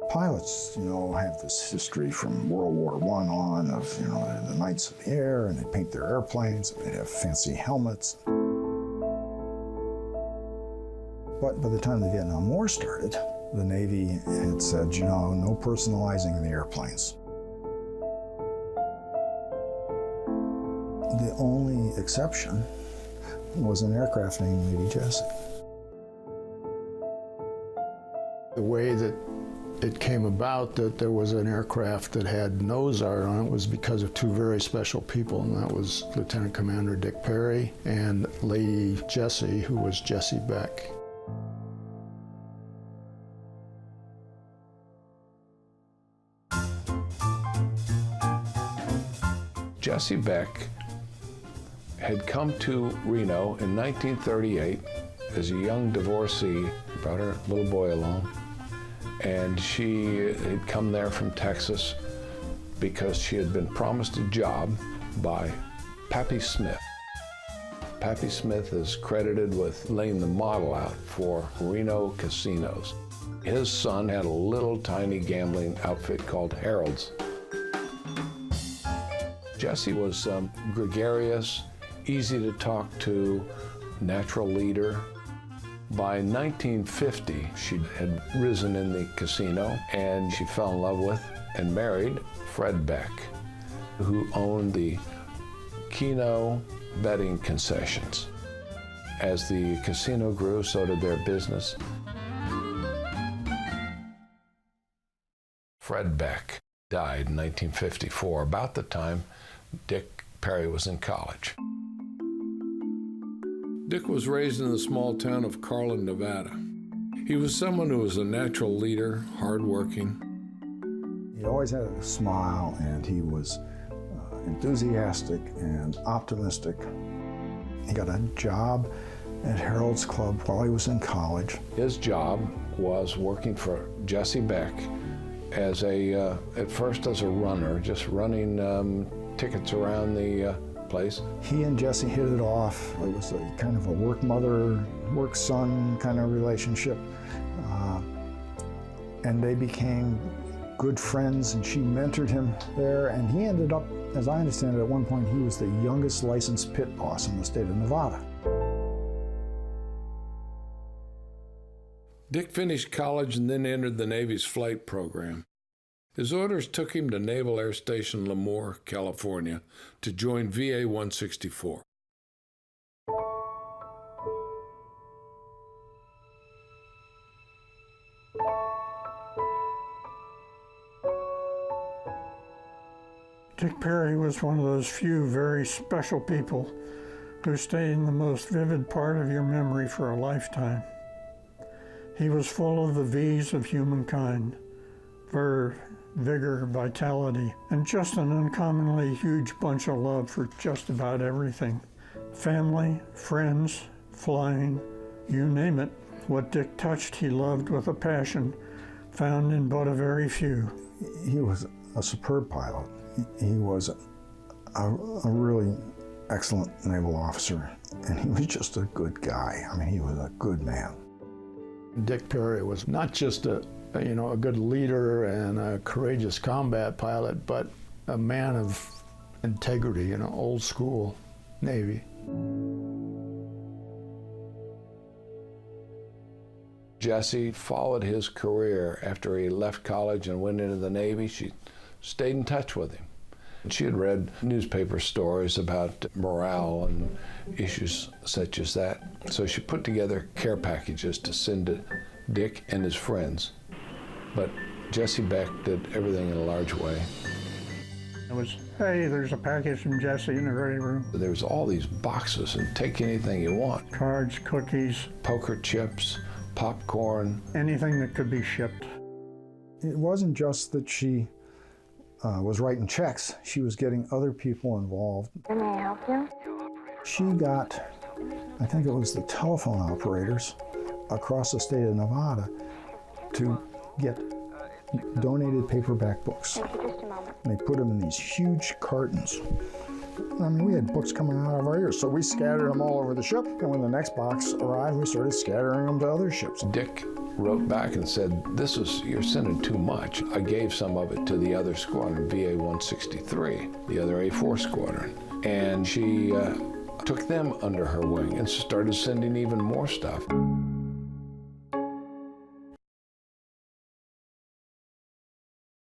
Pilots, have this history from World War I on of, the Knights of the Air, and they paint their airplanes, they have fancy helmets. But by the time the Vietnam War started, the Navy had said, no personalizing the airplanes. The only exception was an aircraft named Lady Jessie. The way that it came about that there was an aircraft that had nose art on it was because of two very special people, and that was Lieutenant Commander Dick Perry and Lady Jessie, who was Jessie Beck. Jessie Beck had come to Reno in 1938 as a young divorcee, brought her little boy along, and she had come there from Texas because she had been promised a job by Pappy Smith. Pappy Smith is credited with laying the model out for Reno casinos. His son had a little tiny gambling outfit called Harold's. Jessie was gregarious, easy to talk to, natural leader. By 1950, she had risen in the casino, and she fell in love with and married Fred Beck, who owned the Keno betting concessions. As the casino grew, so did their business. Fred Beck died in 1954, about the time Dick Perry was in college. Dick was raised in the small town of Carlin, Nevada. He was someone who was a natural leader, hardworking. He always had a smile, and he was enthusiastic and optimistic. He got a job at Harold's Club while he was in college. His job was working for Jessie Beck as at first as a runner, just running tickets around the place. He and Jessie hit it off. It was a kind of a work mother, work son kind of relationship. And they became good friends, and she mentored him there, and he ended up, as I understand it, at one point he was the youngest licensed pit boss in the state of Nevada. Dick finished college and then entered the Navy's flight program. His orders took him to Naval Air Station Lemoore, California, to join VA 164. Dick Perry was one of those few very special people who stay in the most vivid part of your memory for a lifetime. He was full of the V's of humankind: verve, vigor, vitality, and just an uncommonly huge bunch of love for just about everything. Family, friends, flying, you name it. What Dick touched, he loved with a passion found in but a very few. He was a superb pilot. He was a really excellent naval officer, and he was just a good guy. I mean, he was a good man. Dick Perry was not just a good leader and a courageous combat pilot, but a man of integrity, old school Navy. Jessie followed his career after he left college and went into the Navy. She stayed in touch with him. She had read newspaper stories about morale and issues such as that. So she put together care packages to send to Dick and his friends. But Jessie Beck did everything in a large way. It was, hey, there's a package from Jessie in the ready room. There was all these boxes, and take anything you want. Cards, cookies, Poker chips, popcorn. anything that could be shipped. It wasn't just that she was writing checks. She was getting other people involved. May I help you? She got, I think it was the telephone operators across the state of Nevada to get donated paperback books. Thank you, just a moment. And they put them in these huge cartons. I mean, we had books coming out of our ears, so we scattered them all over the ship. And when the next box arrived, we started scattering them to other ships. Dick wrote back and said, you're sending too much. I gave some of it to the other squadron, VA 163, the other A4 squadron. And she took them under her wing and started sending even more stuff.